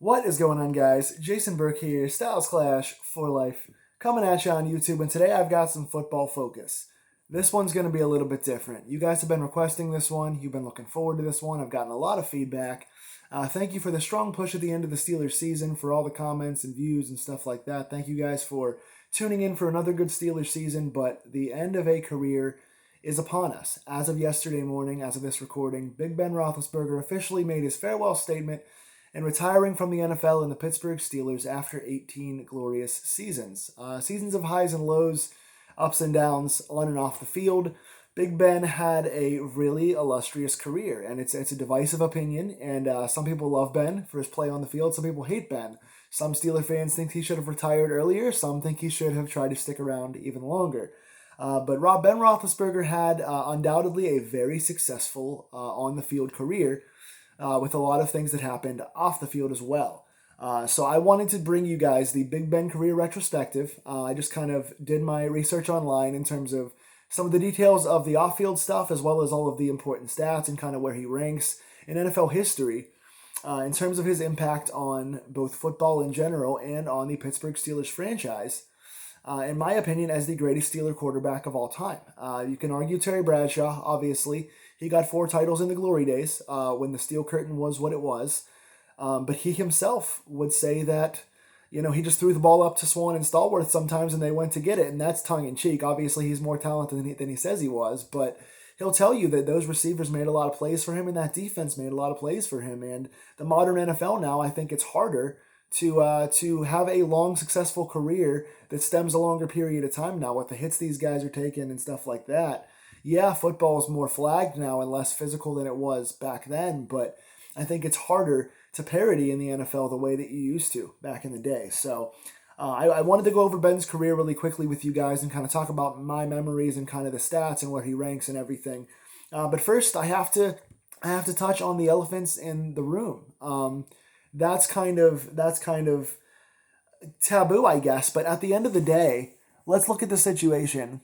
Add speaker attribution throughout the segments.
Speaker 1: What is going on, guys? Jason Burke here, Styles Clash for Life, coming at you on YouTube, and today I've got some football focus. This one's going to be a little bit different. You guys have been requesting this one. You've been looking forward to this one. I've gotten a lot of feedback. Thank you for the strong push at the end of the Steelers season, for all the comments and views and stuff like that. Thank you guys for tuning in for another good Steelers season, but the end of a career is upon us. As of yesterday morning, as of this recording, Big Ben Roethlisberger officially made his farewell statement and retiring from the NFL and the Pittsburgh Steelers after 18 glorious seasons. Seasons of highs and lows, ups and downs, on and off the field. Big Ben had a really illustrious career, and it's a divisive opinion, and some people love Ben for his play on the field, some people hate Ben. Some Steeler fans think he should have retired earlier, some think he should have tried to stick around even longer. But Ben Roethlisberger had undoubtedly a very successful on-the-field career, with a lot of things that happened off the field as well. So I wanted to bring you guys the Big Ben career retrospective. I just kind of did my research online in terms of some of the details of the off-field stuff, as well as all of the important stats and kind of where he ranks in NFL history in terms of his impact on both football in general and on the Pittsburgh Steelers franchise. In my opinion, as the greatest Steeler quarterback of all time. You can argue Terry Bradshaw, obviously. He got 4 titles in the glory days when the Steel Curtain was what it was. But he himself would say that, he just threw the ball up to Swan and Stallworth sometimes and they went to get it. And that's tongue-in-cheek. Obviously, he's more talented than he says he was. But he'll tell you that those receivers made a lot of plays for him and that defense made a lot of plays for him. And the modern NFL now, I think it's harder to have a long, successful career that stems a longer period of time now with the hits these guys are taking and stuff like that. Yeah, football is more flagged now and less physical than it was back then, but I think it's harder to parody in the NFL the way that you used to back in the day. So I wanted to go over Ben's career really quickly with you guys and kind of talk about my memories and kind of the stats and where he ranks and everything. But first, I have to touch on the elephants in the room. That's kind of taboo, I guess. But at the end of the day, let's look at the situation,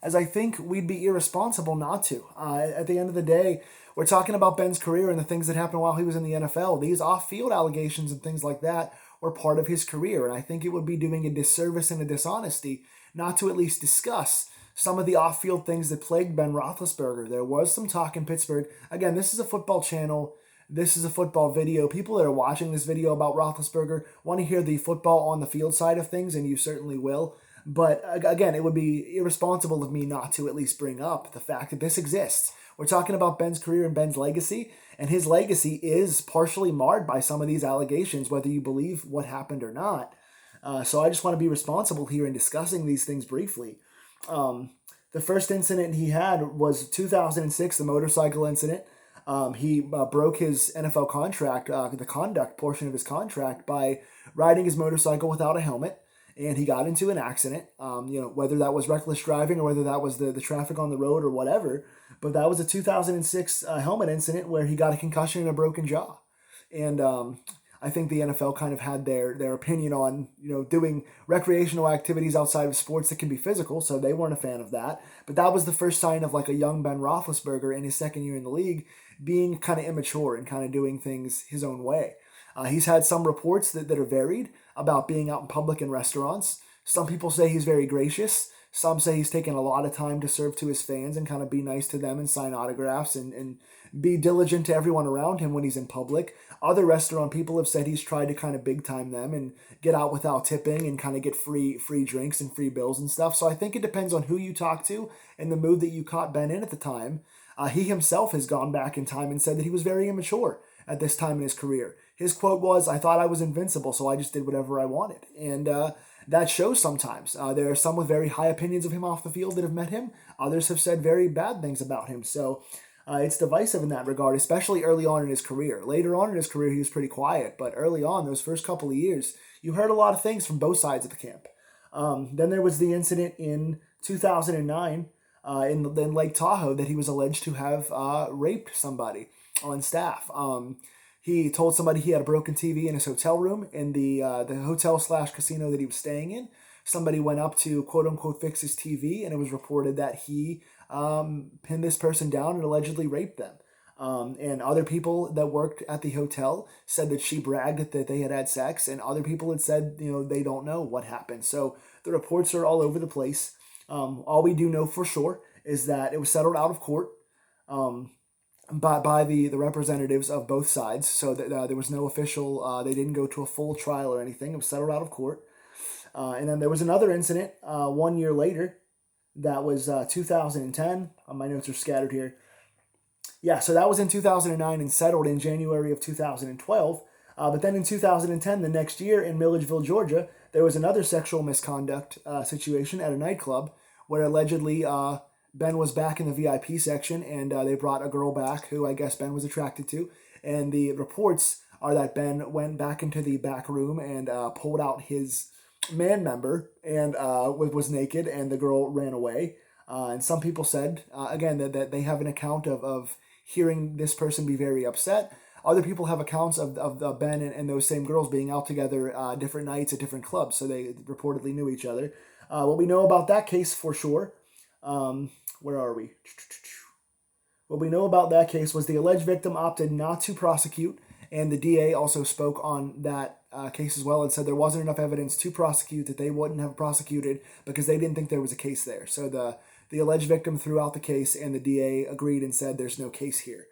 Speaker 1: as I think we'd be irresponsible not to. At the end of the day, we're talking about Ben's career and the things that happened while he was in the NFL. These off-field allegations and things like that were part of his career, and I think it would be doing a disservice and a dishonesty not to at least discuss some of the off-field things that plagued Ben Roethlisberger. There was some talk in Pittsburgh. Again, this is a football channel. This is a football video. People that are watching this video about Roethlisberger want to hear the football on the field side of things, and you certainly will. But again, it would be irresponsible of me not to at least bring up the fact that this exists. We're talking about Ben's career and Ben's legacy, and his legacy is partially marred by some of these allegations, whether you believe what happened or not. So I just want to be responsible here in discussing these things briefly. The first incident he had was 2006, the motorcycle incident. He broke his NFL contract, the conduct portion of his contract, by riding his motorcycle without a helmet. And he got into an accident, whether that was reckless driving or whether that was the traffic on the road or whatever. But that was a 2006 helmet incident where he got a concussion and a broken jaw. And I think the NFL kind of had their opinion on, doing recreational activities outside of sports that can be physical, so they weren't a fan of that. But that was the first sign of like a young Ben Roethlisberger in his second year in the league being kind of immature and kind of doing things his own way. He's had some reports that are varied about being out in public in restaurants. Some people say he's very gracious. Some say he's taken a lot of time to serve to his fans and kind of be nice to them and sign autographs and be diligent to everyone around him when he's in public. Other restaurant people have said he's tried to kind of big time them and get out without tipping and kind of get free drinks and free bills and stuff. So I think it depends on who you talk to and the mood that you caught Ben in at the time. He himself has gone back in time and said that he was very immature at this time in his career. His quote was, "I thought I was invincible, so I just did whatever I wanted." And that shows sometimes. There are some with very high opinions of him off the field that have met him. Others have said very bad things about him. So it's divisive in that regard, especially early on in his career. Later on in his career, he was pretty quiet. But early on, those first couple of years, you heard a lot of things from both sides of the camp. Then there was the incident in 2009 in Lake Tahoe that he was alleged to have raped somebody on staff. He told somebody he had a broken TV in his hotel room in the hotel/casino that he was staying in. Somebody went up to quote unquote fix his TV, and it was reported that he pinned this person down and allegedly raped them. And other people that worked at the hotel said that she bragged that they had had sex, and other people had said, they don't know what happened. So the reports are all over the place. All we do know for sure is that it was settled out of court by the representatives of both sides. So that there was no official, they didn't go to a full trial or anything. It was settled out of court. And then there was another incident 1 year later. That was 2010. My notes are scattered here. Yeah, so that was in 2009 and settled in January of 2012. But then in 2010, the next year in Milledgeville, Georgia, there was another sexual misconduct situation at a nightclub where allegedly Ben was back in the VIP section, and they brought a girl back who I guess Ben was attracted to. And the reports are that Ben went back into the back room and pulled out his man member and was naked, and the girl ran away. And some people said, again, that they have an account of hearing this person be very upset. Other people have accounts of Ben and those same girls being out together different nights at different clubs, so they reportedly knew each other. What we know about that case for sure, where are we? What we know about that case was the alleged victim opted not to prosecute, and the DA also spoke on that case as well and said there wasn't enough evidence to prosecute, that they wouldn't have prosecuted because they didn't think there was a case there. So the alleged victim threw out the case, and the DA agreed and said there's no case here.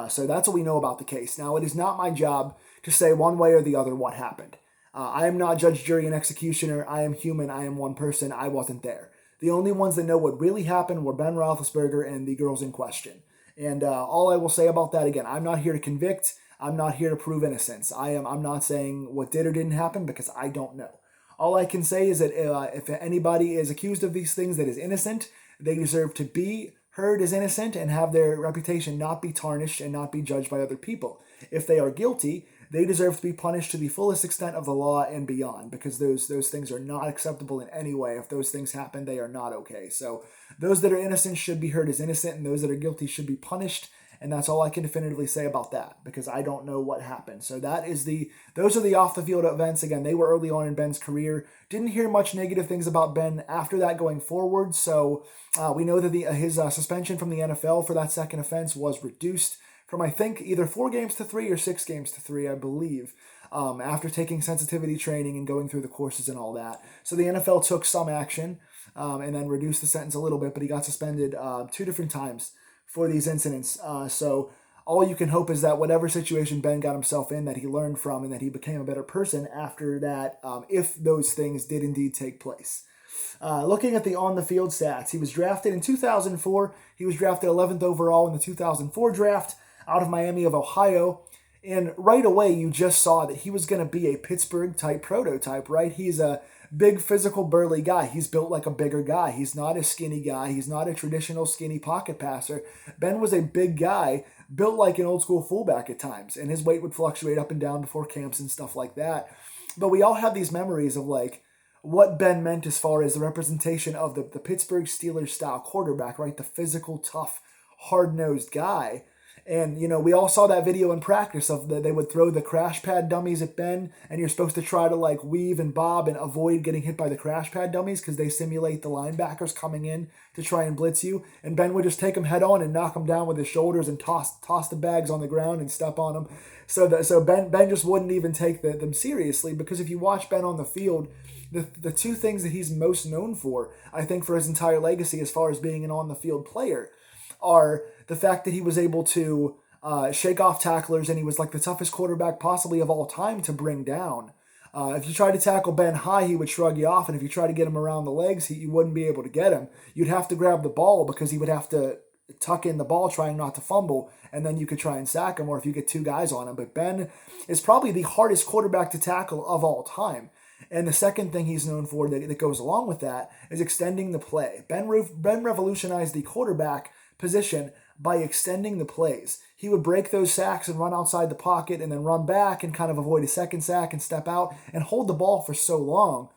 Speaker 1: So that's what we know about the case. Now, it is not my job to say one way or the other what happened. I am not judge, jury, and executioner. I am human. I am one person. I wasn't there. The only ones that know what really happened were Ben Roethlisberger and the girls in question. And all I will say about that, again, I'm not here to convict. I'm not here to prove innocence. I'm not saying what did or didn't happen because I don't know. All I can say is that if anybody is accused of these things that is innocent, they deserve to be heard as innocent and have their reputation not be tarnished and not be judged by other people. If they are guilty, they deserve to be punished to the fullest extent of the law and beyond, because those things are not acceptable in any way. If those things happen, they are not okay. So those that are innocent should be heard as innocent, and those that are guilty should be punished. And that's all I can definitively say about that, because I don't know what happened. So those are the off the field events. Again, they were early on in Ben's career. Didn't hear much negative things about Ben after that going forward. So we know that his suspension from the NFL for that second offense was reduced from, I think, either 4 games to 3 or 6 games to 3, I believe, after taking sensitivity training and going through the courses and all that. So the NFL took some action and then reduced the sentence a little bit, but he got suspended 2 different times for these incidents. So all you can hope is that whatever situation Ben got himself in, that he learned from and that he became a better person after that, if those things did indeed take place. Looking at the on-the-field stats, he was drafted in 2004. He was drafted 11th overall in the 2004 draft out of Miami of Ohio. And right away, you just saw that he was going to be a Pittsburgh-type prototype, right? He's a big, physical, burly guy. He's built like a bigger guy. He's not a skinny guy. He's not a traditional skinny pocket passer. Ben was a big guy, built like an old-school fullback at times, and his weight would fluctuate up and down before camps and stuff like that. But we all have these memories of, like, what Ben meant as far as the representation of the Pittsburgh Steelers-style quarterback, right? The physical, tough, hard-nosed guy. And, we all saw that video in practice of they would throw the crash pad dummies at Ben, and you're supposed to try to, like, weave and bob and avoid getting hit by the crash pad dummies because they simulate the linebackers coming in to try and blitz you. And Ben would just take them head on and knock them down with his shoulders and toss the bags on the ground and step on them. So Ben just wouldn't even take them seriously, because if you watch Ben on the field, the 2 things that he's most known for, I think, for his entire legacy as far as being an on-the-field player, are the fact that he was able to shake off tacklers, and he was like the toughest quarterback possibly of all time to bring down. If you tried to tackle Ben high, he would shrug you off, and if you tried to get him around the legs, you wouldn't be able to get him. You'd have to grab the ball because he would have to tuck in the ball trying not to fumble, and then you could try and sack him, or if you get 2 guys on him. But Ben is probably the hardest quarterback to tackle of all time. And the second thing he's known for that goes along with that is extending the play. Ben revolutionized the quarterback position by extending the plays. He would break those sacks and run outside the pocket and then run back and kind of avoid a second sack and step out and hold the ball for so long,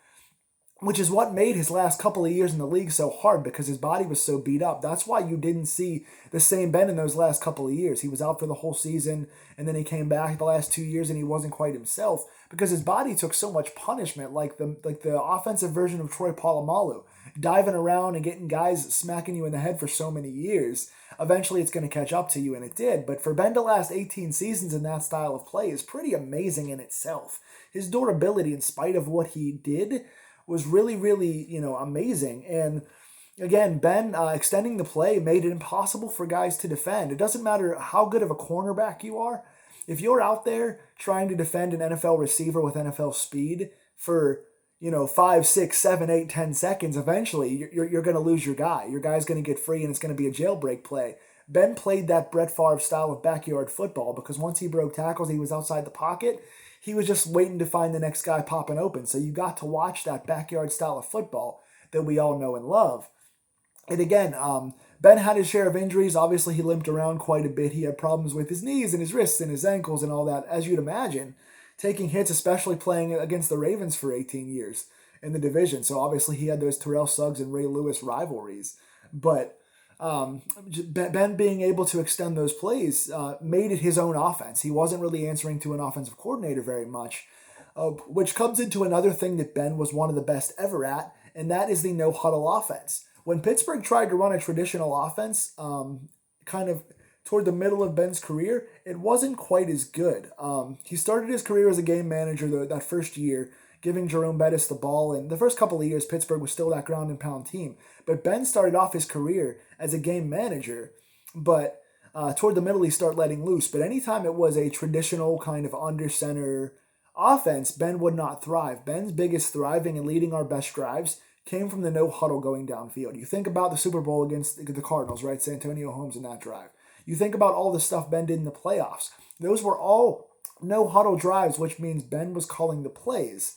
Speaker 1: which is what made his last couple of years in the league so hard, because his body was so beat up. That's why you didn't see the same Ben in those last couple of years. He was out for the whole season, and then he came back the last 2 years and he wasn't quite himself because his body took so much punishment, like the offensive version of Troy Polamalu. diving around and getting guys smacking you in the head for so many years, eventually it's going to catch up to you, and it did. But for Ben to last 18 seasons in that style of play is pretty amazing in itself. His durability, in spite of what he did, was really, really, amazing. And again, Ben extending the play made it impossible for guys to defend. It doesn't matter how good of a cornerback you are. If you're out there trying to defend an NFL receiver with NFL speed for 5, 6, 7, 8, 10 seconds, eventually you're going to lose your guy. Your guy's going to get free and it's going to be a jailbreak play. Ben played that Brett Favre style of backyard football because once he broke tackles, he was outside the pocket. He was just waiting to find the next guy popping open. So you got to watch that backyard style of football that we all know and love. And again, Ben had his share of injuries. Obviously, he limped around quite a bit. He had problems with his knees and his wrists and his ankles and all that, as you'd imagine, taking hits, especially playing against the Ravens for 18 years in the division. So obviously, he had those Terrell Suggs and Ray Lewis rivalries. But Ben being able to extend those plays made it his own offense. He wasn't really answering to an offensive coordinator very much, which comes into another thing that Ben was one of the best ever at, and that is the no-huddle offense. When Pittsburgh tried to run a traditional offense, kind of toward the middle of Ben's career, it wasn't quite as good. He started his career as a game manager that first year, giving Jerome Bettis the ball. And the first couple of years, Pittsburgh was still that ground and pound team. But Ben started off his career as a game manager, but toward the middle, he started letting loose. But anytime it was a traditional kind of under center offense, Ben would not thrive. Ben's biggest thriving and leading our best drives came from the no huddle going downfield. You think about the Super Bowl against the Cardinals, right? Santonio Holmes in that drive. You think about all the stuff Ben did in the playoffs. Those were all no huddle drives, which means Ben was calling the plays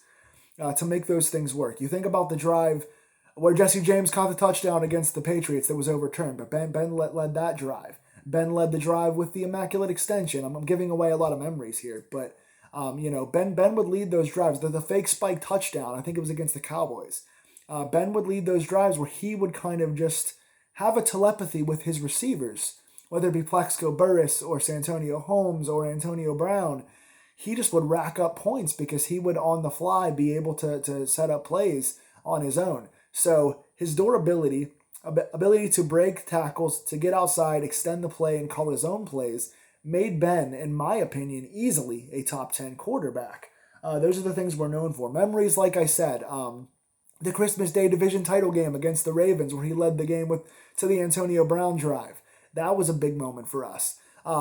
Speaker 1: to make those things work. You think about the drive where Jesse James caught the touchdown against the Patriots that was overturned, but Ben led that drive. Ben led the drive with the immaculate extension. I'm giving away a lot of memories here, but Ben would lead those drives. The fake spike touchdown, I think it was against the Cowboys. Ben would lead those drives where he would kind of just have a telepathy with his receivers, whether it be Plaxico Burress or Santonio Holmes or Antonio Brown. He just would rack up points because he would on the fly be able to set up plays on his own. So his durability, ability to break tackles, to get outside, extend the play, and call his own plays made Ben, in my opinion, easily a top 10 quarterback. Those are the things we're known for. Memories, like I said, the Christmas Day division title game against the Ravens where he led the game to the Antonio Brown drive. That was a big moment for us.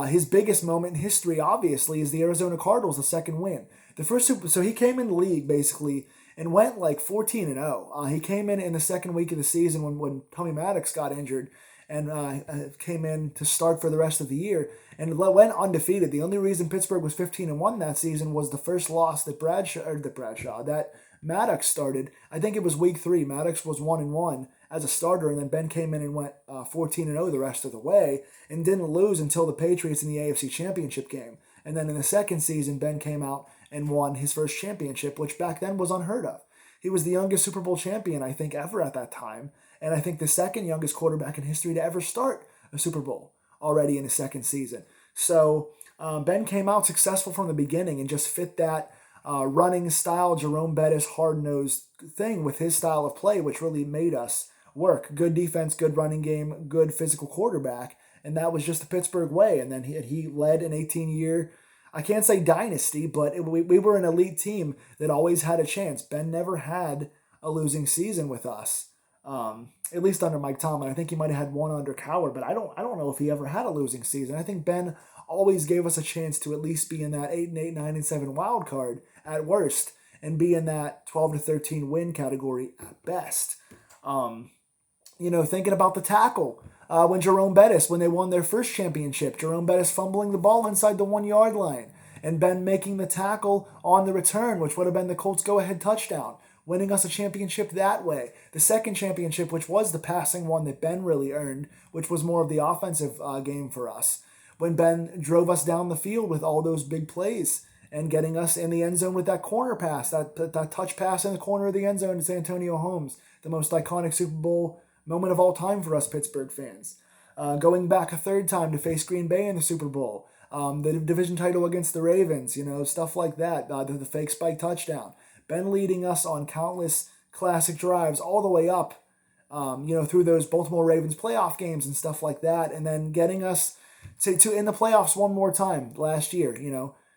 Speaker 1: His biggest moment in history, obviously, is the Arizona Cardinals, the second win. So he came in the league, basically, and went like 14-0. He came in the second week of the season when Tommy Maddox got injured and came in to start for the rest of the year and went undefeated. The only reason Pittsburgh was 15-1 that season was the first loss that that Maddox started. I think it was week 3. Maddox was 1-1 as a starter, and then Ben came in and went 14-0 the rest of the way and didn't lose until the Patriots in the AFC Championship game. And then in the second season, Ben came out and won his first championship, which back then was unheard of. He was the youngest Super Bowl champion, I think, ever at that time, and I think the second youngest quarterback in history to ever start a Super Bowl already in his second season. So Ben came out successful from the beginning and just fit that running style, Jerome Bettis, hard-nosed thing with his style of play, which really made us work. Good defense, good running game, good physical quarterback, and that was just the Pittsburgh way. And then he led an 18-year, I can't say dynasty, but we were an elite team that always had a chance. Ben never had a losing season with us, at least under Mike Tomlin. I think he might have had one under Cowher, but I don't know if he ever had a losing season. I think Ben always gave us a chance to at least be in that 8-8, 9-7 wild card at worst, and be in that 12-13 win category at best. Thinking about the tackle, when Jerome Bettis, when they won their first championship, Jerome Bettis fumbling the ball inside the 1 yard line, and Ben making the tackle on the return, which would have been the Colts' go-ahead touchdown, winning us a championship that way. The second championship, which was the passing one that Ben really earned, which was more of the offensive game for us, when Ben drove us down the field with all those big plays and getting us in the end zone with that corner pass, that touch pass in the corner of the end zone to Santonio Holmes, the most iconic Super Bowl moment of all time for us Pittsburgh fans. Going back a third time to face Green Bay in the Super Bowl, the division title against the Ravens, stuff like that, the fake spike touchdown. Ben leading us on countless classic drives all the way up through those Baltimore Ravens playoff games and stuff like that, and then getting us to in the playoffs one more time last year.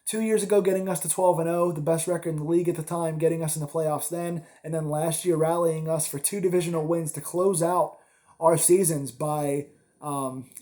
Speaker 1: 2 years ago, getting us to 12-0, the best record in the league at the time, getting us in the playoffs then, and then last year rallying us for 2 divisional wins to close out our seasons by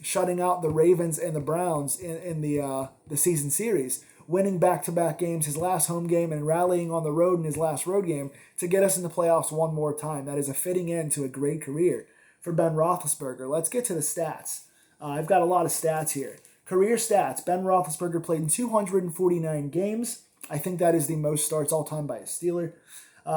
Speaker 1: shutting out the Ravens and the Browns in the season series, winning back-to-back games, his last home game, and rallying on the road in his last road game to get us in the playoffs one more time. That is a fitting end to a great career for Ben Roethlisberger. Let's get to the stats. I've got a lot of stats here. Career stats. Ben Roethlisberger played in 249 games. I think that is the most starts all time by a Steeler.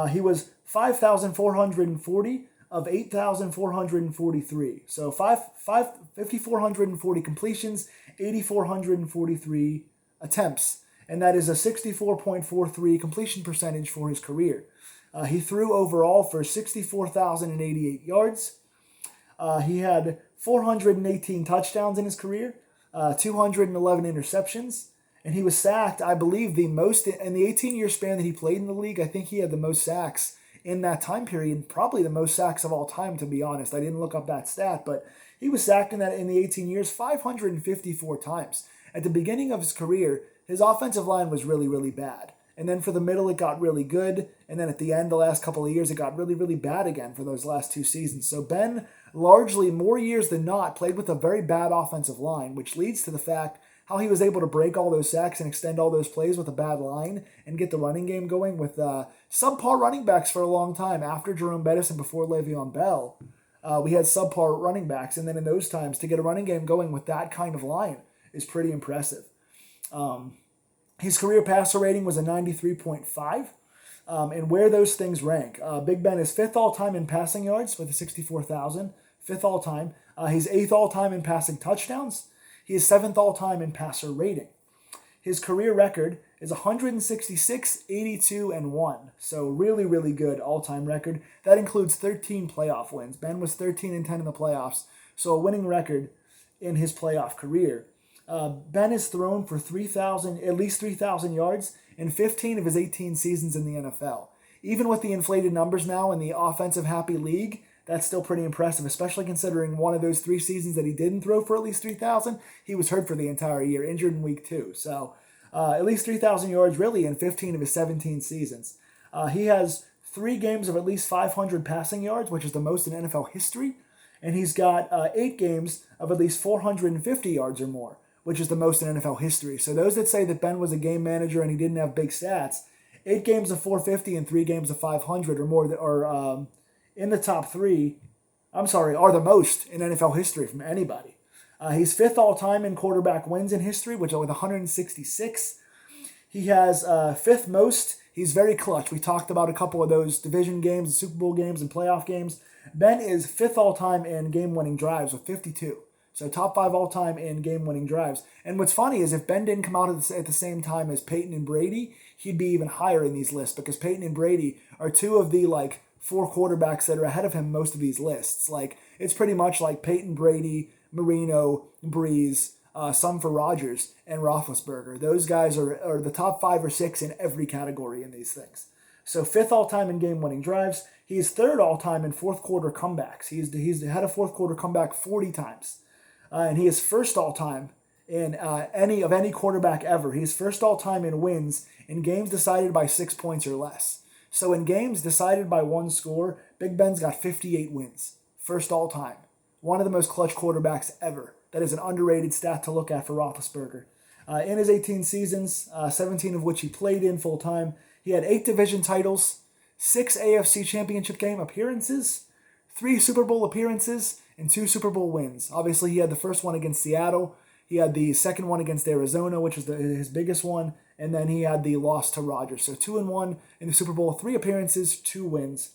Speaker 1: He was 5,440 of 8,443. So 5,440 completions, 8,443 attempts. And that is a 64.43 completion percentage for his career. He threw overall for 64,088 yards. He had 418 touchdowns in his career. 211 interceptions, and he was sacked, I believe, the most in the 18-year span that he played in the league. I think he had the most sacks in that time period, probably the most sacks of all time, to be honest. I didn't look up that stat, but he was sacked in the 18 years 554 times. At the beginning of his career, his offensive line was really, really bad. And then for the middle, it got really good. And then at the end, the last couple of years, it got really, really bad again for those last 2 seasons. So Ben, largely more years than not, played with a very bad offensive line, which leads to the fact how he was able to break all those sacks and extend all those plays with a bad line and get the running game going with subpar running backs for a long time. After Jerome Bettis and before Le'Veon Bell, we had subpar running backs. And then in those times, to get a running game going with that kind of line is pretty impressive. His career passer rating was a 93.5. And where those things rank. Big Ben is 5th all-time in passing yards with a 64,000. 5th all-time. He's 8th all-time in passing touchdowns. He is 7th all-time in passer rating. His career record is 166, 82, and 1. So really, really good all-time record. That includes 13 playoff wins. Ben was 13 and 10 in the playoffs. So a winning record in his playoff career. Ben has thrown for at least 3,000 yards in 15 of his 18 seasons in the NFL. Even with the inflated numbers now in the offensive-happy league, that's still pretty impressive, especially considering one of those 3 seasons that he didn't throw for at least 3,000, he was hurt for the entire year, injured in week 2. So at least 3,000 yards really in 15 of his 17 seasons. He has 3 games of at least 500 passing yards, which is the most in NFL history. And he's got 8 games of at least 450 yards or more, which is the most in NFL history. So those that say that Ben was a game manager and he didn't have big stats, 8 games of 450 and 3 games of 500 or more that are in the top 3, are the most in NFL history from anybody. He's 5th all-time in quarterback wins in history, which are with 166. He has 5th most. He's very clutch. We talked about a couple of those division games, Super Bowl games, and playoff games. Ben is 5th all-time in game-winning drives with 52. So top 5 all-time in game-winning drives. And what's funny is if Ben didn't come out at the same time as Peyton and Brady, he'd be even higher in these lists because Peyton and Brady are 2 of the 4 quarterbacks that are ahead of him most of these lists. It's pretty much like Peyton, Brady, Marino, Breeze, some for Rodgers, and Roethlisberger. Those guys are the top 5 or 6 in every category in these things. So 5th all-time in game-winning drives. He's 3rd all-time in fourth-quarter comebacks. He's had a fourth-quarter comeback 40 times. And he is 1st all-time in any quarterback ever. He's 1st all-time in wins in games decided by 6 points or less. So in games decided by 1 score, Big Ben's got 58 wins. 1st all-time. One of the most clutch quarterbacks ever. That is an underrated stat to look at for Roethlisberger. In his 18 seasons, 17 of which he played in full-time, he had 8 division titles, 6 AFC Championship game appearances, 3 Super Bowl appearances, and 2 Super Bowl wins. Obviously, he had the first one against Seattle. He had the second one against Arizona, which was his biggest one. And then he had the loss to Rodgers. So 2-1 in the Super Bowl, 3 appearances, 2 wins.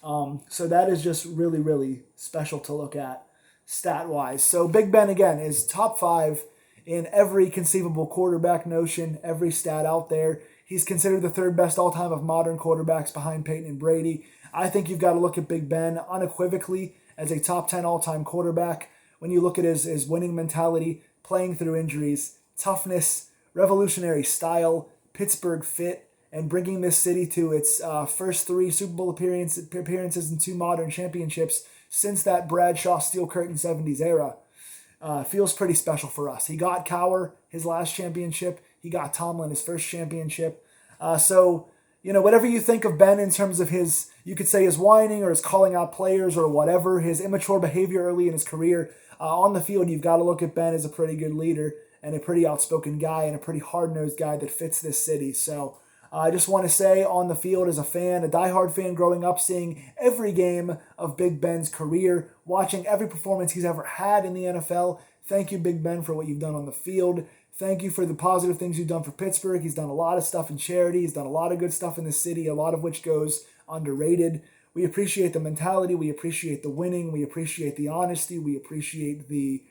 Speaker 1: So that is just really, really special to look at stat-wise. So Big Ben, again, is top 5 in every conceivable quarterback notion, every stat out there. He's considered the 3rd best all-time of modern quarterbacks behind Peyton and Brady. I think you've got to look at Big Ben unequivocally as a top 10 all-time quarterback. When you look at his winning mentality, playing through injuries, toughness, revolutionary style, Pittsburgh fit, and bringing this city to its first 3 Super Bowl appearances and 2 modern championships since that Bradshaw Steel Curtain 70s era. Feels pretty special for us. He got Cowher his last championship. He got Tomlin his first championship. So, whatever you think of Ben in terms of his, you could say his whining or his calling out players or whatever, his immature behavior early in his career, on the field, you've got to look at Ben as a pretty good leader and a pretty outspoken guy and a pretty hard-nosed guy that fits this city. So I just want to say on the field as a fan, a diehard fan growing up, seeing every game of Big Ben's career, watching every performance he's ever had in the NFL, thank you, Big Ben, for what you've done on the field. Thank you for the positive things you've done for Pittsburgh. He's done a lot of stuff in charity. He's done a lot of good stuff in the city, a lot of which goes underrated. We appreciate the mentality. We appreciate the winning. We appreciate the honesty. We appreciate the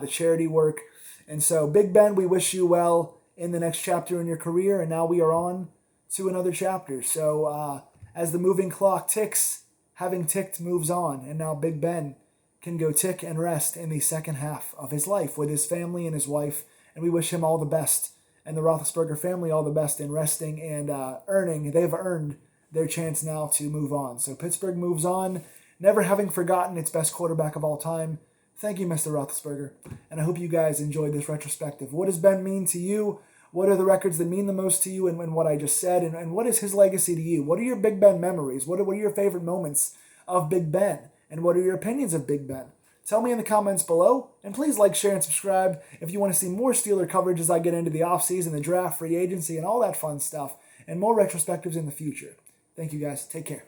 Speaker 1: charity work. And so, Big Ben, we wish you well in the next chapter in your career. And now we are on to another chapter. So, as the moving clock ticks, having ticked moves on. And now Big Ben can go tick and rest in the second half of his life with his family and his wife. And we wish him all the best, and the Roethlisberger family all the best in resting and earning. They've earned their chance now to move on. So Pittsburgh moves on, never having forgotten its best quarterback of all time. Thank you, Mr. Roethlisberger, and I hope you guys enjoyed this retrospective. What does Ben mean to you? What are the records that mean the most to you and what I just said? And what is his legacy to you? What are your Big Ben memories? What are your favorite moments of Big Ben? And what are your opinions of Big Ben? Tell me in the comments below, and please like, share, and subscribe if you want to see more Steeler coverage as I get into the offseason, the draft, free agency, and all that fun stuff, and more retrospectives in the future. Thank you guys. Take care.